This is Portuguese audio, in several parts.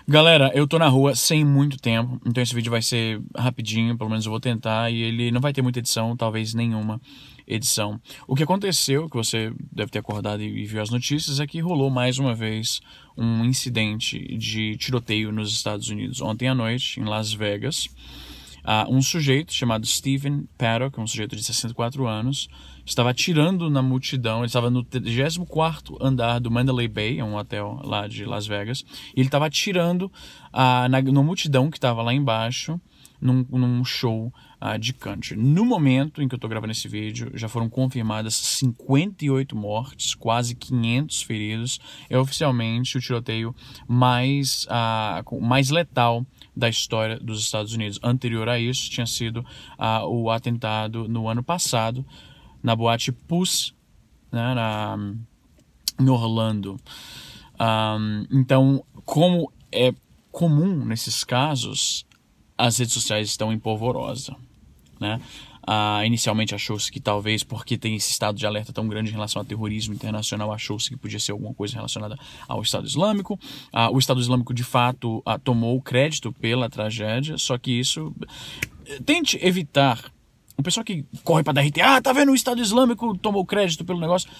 Galera, eu tô na rua sem muito tempo, então esse vídeo vai ser rapidinho, pelo menos eu vou tentar, e ele não vai ter muita edição, talvez nenhuma edição. O que aconteceu, que você deve ter acordado e viu as notícias, é que rolou mais uma vez um incidente de tiroteio nos Estados Unidos. Ontem à noite, em Las Vegas, um sujeito chamado Stephen Paddock, um sujeito de 64 anos, estava atirando na multidão. Ele estava no 34º andar do Mandalay Bay, um hotel lá de Las Vegas, e ele estava atirando na multidão que estava lá embaixo, num show de country. No momento em que eu estou gravando esse vídeo, já foram confirmadas 58 mortes, quase 500 feridos. É oficialmente o tiroteio mais letal da história dos Estados Unidos. Anterior a isso, tinha sido o atentado no ano passado, na boate Puss, né, em Orlando. Então, como é comum nesses casos, as redes sociais estão em polvorosa, né? Inicialmente achou-se que talvez, porque tem esse estado de alerta tão grande em relação ao terrorismo internacional, achou-se que podia ser alguma coisa relacionada ao Estado Islâmico. O Estado Islâmico, de fato, tomou o crédito pela tragédia, só que isso... Tente evitar... O pessoal que corre para dar RT, tá vendo, o Estado Islâmico tomou crédito pelo negócio.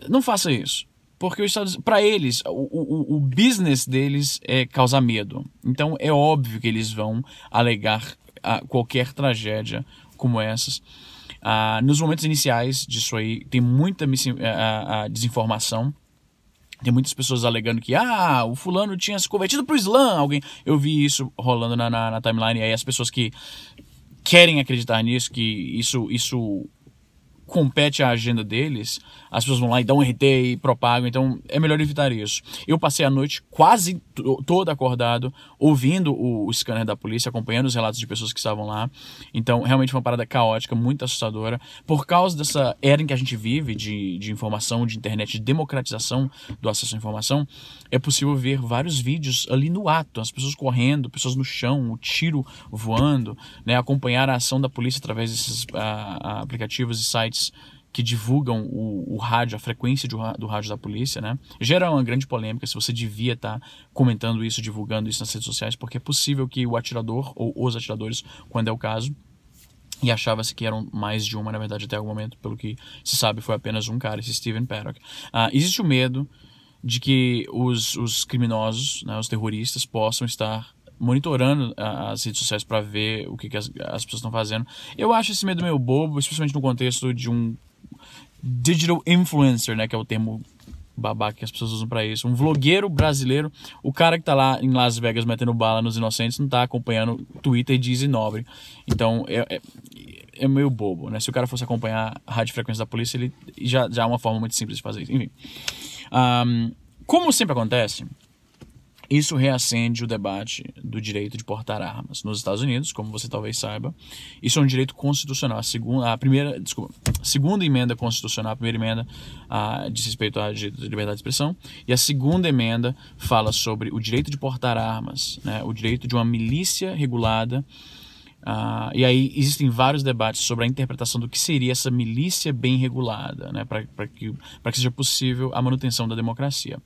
Não faça isso. Porque para eles, o business deles é causar medo. Então é óbvio que eles vão alegar qualquer tragédia como essas. Nos momentos iniciais disso aí, tem muita desinformação. Tem muitas pessoas alegando que o fulano tinha se convertido pro Islã. Eu vi isso rolando na timeline. E aí as pessoas que querem acreditar nisso, que isso compete à agenda deles, as pessoas vão lá e dão um RT e propagam, então é melhor evitar isso. Eu passei a noite quase todo acordado, ouvindo o scanner da polícia, acompanhando os relatos de pessoas que estavam lá, então realmente foi uma parada caótica, muito assustadora, por causa dessa era em que a gente vive, de informação, de internet, de democratização do acesso à informação, é possível ver vários vídeos ali no ato, as pessoas correndo, pessoas no chão, o tiro voando, né, acompanhar a ação da polícia através desses aplicativos e sites que divulgam o rádio, a frequência do rádio da polícia, né? Gera uma grande polêmica se você devia estar comentando isso, divulgando isso nas redes sociais, porque é possível que o atirador, ou os atiradores, quando é o caso, e achava-se que eram mais de uma, na verdade, até algum momento, pelo que se sabe, foi apenas um cara, esse Stephen Paddock. Existe o medo de que os criminosos, né, os terroristas, possam estar monitorando as redes sociais para ver o que as pessoas estão fazendo. Eu acho esse medo meio bobo, especialmente no contexto de um digital influencer, né, que é o termo babaca que as pessoas usam para isso. Um vlogueiro brasileiro, o cara que tá lá em Las Vegas metendo bala nos inocentes, não tá acompanhando Twitter e Disney Nobre. Então é meio bobo, né? Se o cara fosse acompanhar a radiofrequência da polícia, ele já é uma forma muito simples de fazer isso. Enfim, como sempre acontece, isso reacende o debate do direito de portar armas. Nos Estados Unidos, como você talvez saiba, isso é um direito constitucional. A segunda emenda constitucional, a primeira emenda diz respeito à liberdade de expressão, e a segunda emenda fala sobre o direito de portar armas, né, o direito de uma milícia regulada. E aí existem vários debates sobre a interpretação do que seria essa milícia bem regulada, né, para que seja possível a manutenção da democracia.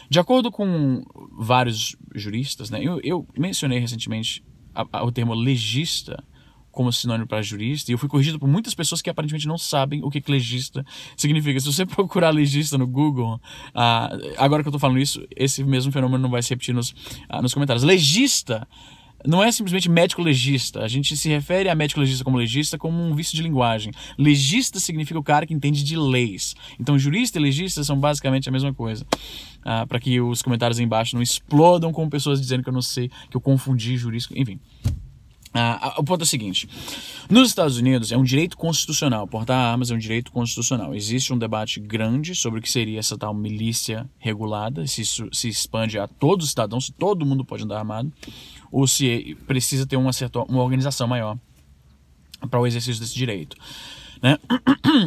De acordo com vários juristas, né, eu mencionei recentemente o termo legista como sinônimo para jurista, e eu fui corrigido por muitas pessoas que aparentemente não sabem o que legista significa. Se você procurar legista no Google, agora que eu estou falando isso, esse mesmo fenômeno não vai se repetir nos comentários. Legista não é simplesmente médico legista. A gente se refere a médico legista como um vício de linguagem. Legista significa o cara que entende de leis. Então jurista e legista são basicamente a mesma coisa. Para que os comentários aí embaixo não explodam com pessoas dizendo que eu não sei, que eu confundi jurista, enfim. O ponto é o seguinte: nos Estados Unidos é um direito constitucional, portar armas é um direito constitucional. Existe um debate grande sobre o que seria essa tal milícia regulada, se isso se expande a todos os cidadãos, se todo mundo pode andar armado, ou se precisa ter uma organização maior para o exercício desse direito, né?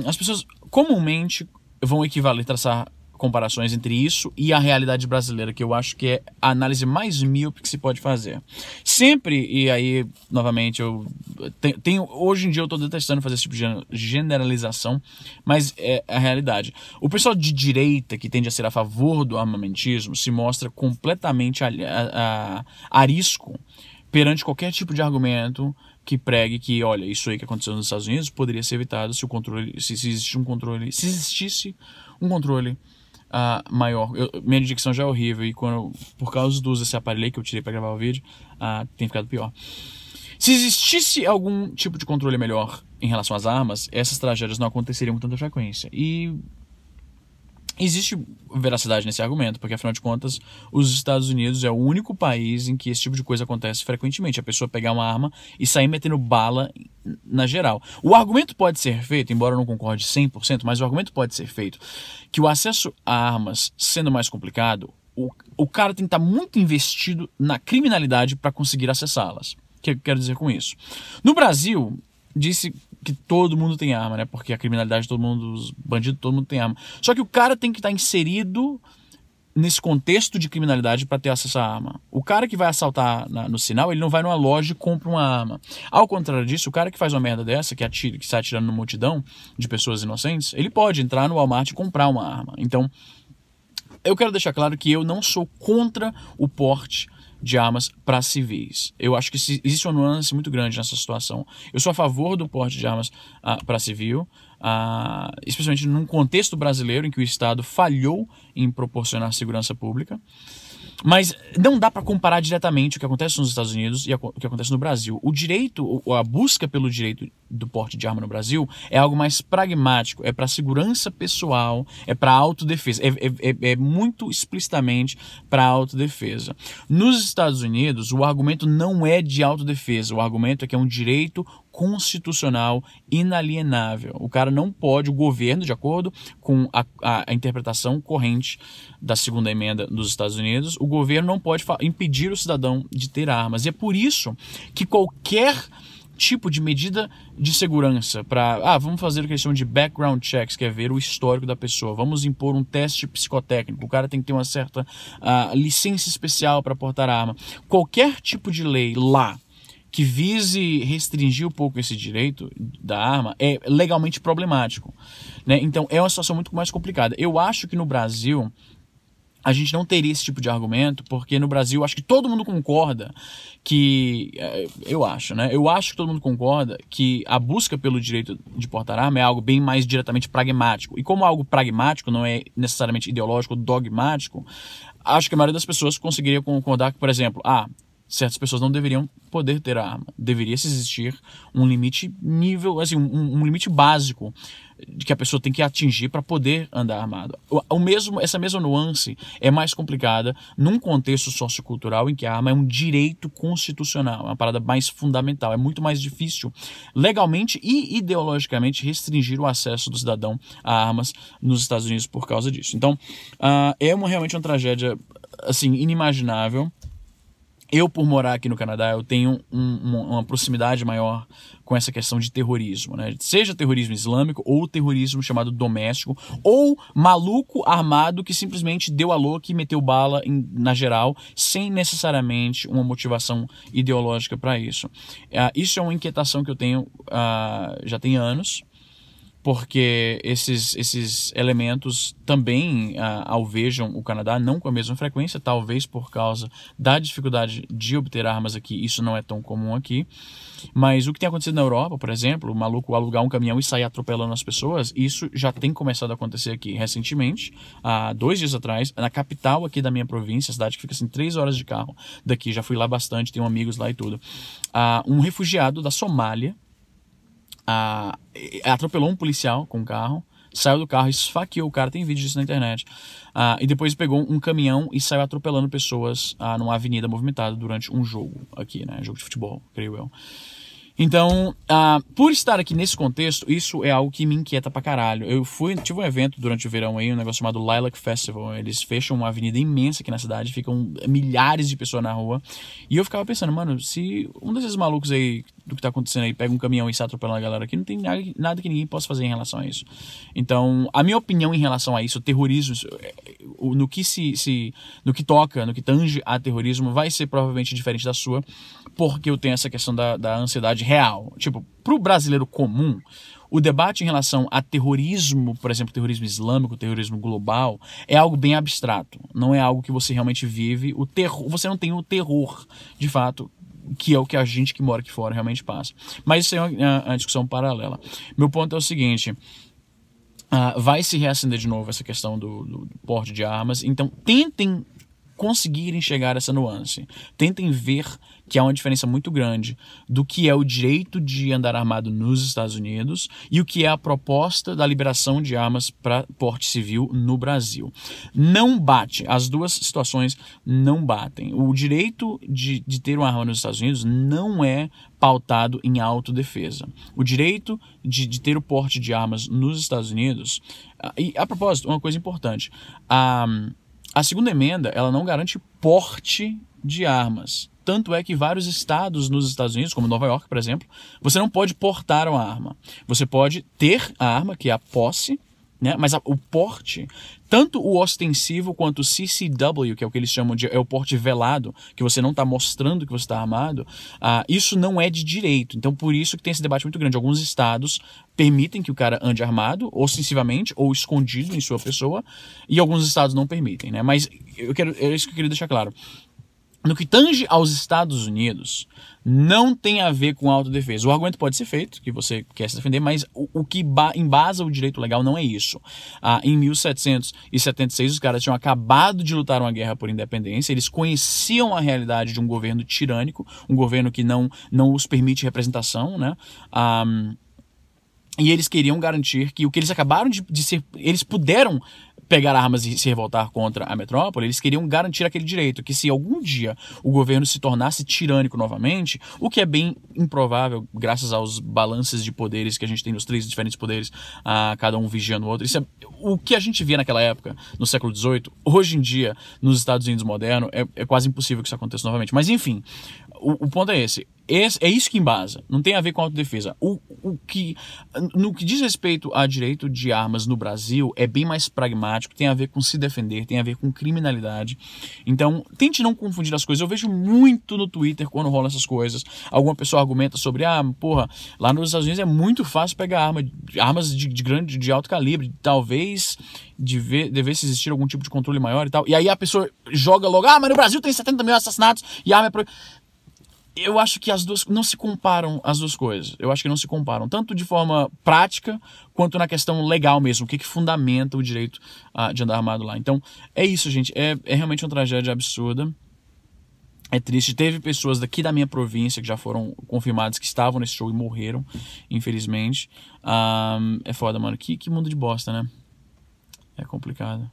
As pessoas comumente vão traçar comparações entre isso e a realidade brasileira, que eu acho que é a análise mais míope que se pode fazer. Sempre, e aí, novamente, hoje em dia eu estou detestando fazer esse tipo de generalização, mas é a realidade. O pessoal de direita, que tende a ser a favor do armamentismo, se mostra completamente arisco perante qualquer tipo de argumento que pregue que, olha, isso aí que aconteceu nos Estados Unidos poderia ser evitado se existisse um controle maior. Minha dicção já é horrível e por causa do uso desse aparelho que eu tirei para gravar o vídeo, tem ficado pior. Se existisse algum tipo de controle melhor em relação às armas, essas tragédias não aconteceriam com tanta frequência. E existe veracidade nesse argumento, porque afinal de contas, os Estados Unidos é o único país em que esse tipo de coisa acontece frequentemente. A pessoa pegar uma arma e sair metendo bala na geral. O argumento pode ser feito, embora eu não concorde 100%, mas o argumento pode ser feito, que o acesso a armas sendo mais complicado, o cara tem que estar muito investido na criminalidade para conseguir acessá-las. O que eu quero dizer com isso? No Brasil, disse que todo mundo tem arma, né? Porque a criminalidade, os bandidos, todo mundo tem arma. Só que o cara tem que estar inserido nesse contexto de criminalidade para ter acesso à arma. O cara que vai assaltar no sinal, ele não vai numa loja e compra uma arma. Ao contrário disso, o cara que faz uma merda dessa, que está atirando numa multidão de pessoas inocentes, ele pode entrar no Walmart e comprar uma arma. Então, eu quero deixar claro que eu não sou contra o porte de armas para civis. Eu acho que existe uma nuance muito grande nessa situação. Eu sou a favor do porte de armas para civil, especialmente num contexto brasileiro em que o Estado falhou em proporcionar segurança pública. Mas não dá para comparar diretamente o que acontece nos Estados Unidos e o que acontece no Brasil. O direito, a busca pelo direito do porte de arma no Brasil é algo mais pragmático, é para segurança pessoal, é para autodefesa, é muito explicitamente para autodefesa. Nos Estados Unidos, o argumento não é de autodefesa, o argumento é que é um direito constitucional inalienável. O cara não pode, o governo, de acordo com a interpretação corrente da segunda emenda dos Estados Unidos, o governo não pode impedir o cidadão de ter armas. E é por isso que qualquer tipo de medida de segurança para, vamos fazer o que eles chamam de background checks, que é ver o histórico da pessoa, vamos impor um teste psicotécnico, o cara tem que ter uma certa licença especial para portar arma. Qualquer tipo de lei lá que vise restringir um pouco esse direito da arma é legalmente problemático, né? Então é uma situação muito mais complicada. Eu acho que no Brasil a gente não teria esse tipo de argumento, porque no Brasil acho que todo mundo concorda que, eu acho que todo mundo concorda que a busca pelo direito de portar arma é algo bem mais diretamente pragmático. E como algo pragmático não é necessariamente ideológico ou dogmático, acho que a maioria das pessoas conseguiria concordar que, por exemplo, certas pessoas não deveriam poder ter arma. Deveria existir um limite assim, um limite básico de que a pessoa tem que atingir para poder andar armado. Essa mesma nuance é mais complicada num contexto sociocultural em que a arma é um direito constitucional, uma parada mais fundamental. É muito mais difícil legalmente e ideologicamente restringir o acesso do cidadão a armas nos Estados Unidos por causa disso. Então, realmente uma tragédia assim, inimaginável. Eu, por morar aqui no Canadá, eu tenho uma proximidade maior com essa questão de terrorismo, né? Seja terrorismo islâmico ou terrorismo chamado doméstico, ou maluco armado que simplesmente deu a louca e meteu bala na geral, sem necessariamente uma motivação ideológica para isso. Isso é uma inquietação que eu tenho já tem anos, porque esses elementos também alvejam o Canadá, não com a mesma frequência, talvez por causa da dificuldade de obter armas aqui, isso não é tão comum aqui, mas o que tem acontecido na Europa, por exemplo, o maluco alugar um caminhão e sair atropelando as pessoas, isso já tem começado a acontecer aqui recentemente, há 2 dias atrás, na capital aqui da minha província, a cidade que fica assim 3 horas de carro daqui, já fui lá bastante, tenho amigos lá e tudo, um refugiado da Somália, atropelou um policial com um carro, saiu do carro, esfaqueou o cara, tem vídeo disso na internet, e depois pegou um caminhão e saiu atropelando pessoas numa avenida movimentada durante um jogo aqui, né, jogo de futebol, creio eu. Então, por estar aqui nesse contexto, isso é algo que me inquieta pra caralho. Eu tive um evento durante o verão aí, um negócio chamado Lilac Festival. Eles fecham uma avenida imensa aqui na cidade, ficam milhares de pessoas na rua. E eu ficava pensando, mano, se um desses malucos aí do que tá acontecendo aí, pega um caminhão e sai atropelando a galera aqui, não tem nada que ninguém possa fazer em relação a isso. Então, a minha opinião em relação a isso, o terrorismo, no que toca, no que tange a terrorismo, vai ser provavelmente diferente da sua, porque eu tenho essa questão da ansiedade real. Tipo, pro brasileiro comum, o debate em relação a terrorismo, por exemplo, terrorismo islâmico, terrorismo global, é algo bem abstrato. Não é algo que você realmente vive. O terror, você não tem o terror, de fato, que é o que a gente que mora aqui fora realmente passa. Mas isso é uma discussão paralela. Meu ponto é o seguinte: vai se reacender de novo essa questão do porte de armas. Então, tentem conseguir enxergar essa nuance. Tentem ver que há uma diferença muito grande do que é o direito de andar armado nos Estados Unidos e o que é a proposta da liberação de armas para porte civil no Brasil. Não bate. As duas situações não batem. O direito de ter uma arma nos Estados Unidos não é pautado em autodefesa. O direito de ter o porte de armas nos Estados Unidos... E, a propósito, uma coisa importante. A segunda emenda, ela não garante porte de armas. Tanto é que vários estados nos Estados Unidos, como Nova York, por exemplo, você não pode portar uma arma. Você pode ter a arma, que é a posse, né? Mas o porte, tanto o ostensivo quanto o CCW, que é o que eles chamam de o porte velado, que você não está mostrando que você está armado, isso não é de direito. Então, por isso que tem esse debate muito grande. Alguns estados permitem que o cara ande armado, ostensivamente ou escondido em sua pessoa, e alguns estados não permitem, né? Mas é isso que eu queria deixar claro. No que tange aos Estados Unidos, não tem a ver com autodefesa. O argumento pode ser feito, que você quer se defender, mas o que embasa o direito legal não é isso. Em 1776, os caras tinham acabado de lutar uma guerra por independência, eles conheciam a realidade de um governo tirânico, um governo que não os permite representação, né? E eles queriam garantir que o que eles acabaram de ser... Eles puderam pegar armas e se revoltar contra a metrópole, eles queriam garantir aquele direito, que se algum dia o governo se tornasse tirânico novamente, o que é bem improvável, graças aos balanços de poderes que a gente tem nos três diferentes poderes, cada um vigiando o outro. Isso é o que a gente via naquela época, no século XVIII, hoje em dia, nos Estados Unidos modernos, é quase impossível que isso aconteça novamente. Mas enfim, o ponto é esse. É isso que embasa, não tem a ver com autodefesa. No que diz respeito a direito de armas no Brasil, é bem mais pragmático, tem a ver com se defender, tem a ver com criminalidade. Então, tente não confundir as coisas. Eu vejo muito no Twitter quando rolam essas coisas. Alguma pessoa argumenta sobre, lá nos Estados Unidos é muito fácil pegar armas de alto calibre, talvez devesse existir algum tipo de controle maior e tal. E aí a pessoa joga logo, mas no Brasil tem 70 mil assassinatos e a arma é Eu acho que as duas não se comparam, as duas coisas. Eu acho que não se comparam, tanto de forma prática quanto na questão legal mesmo. O que fundamenta o direito de andar armado lá. Então, é isso, gente. É realmente uma tragédia absurda. É triste. Teve pessoas daqui da minha província que já foram confirmadas que estavam nesse show e morreram, infelizmente. É foda, mano. Que mundo de bosta, né? É complicado.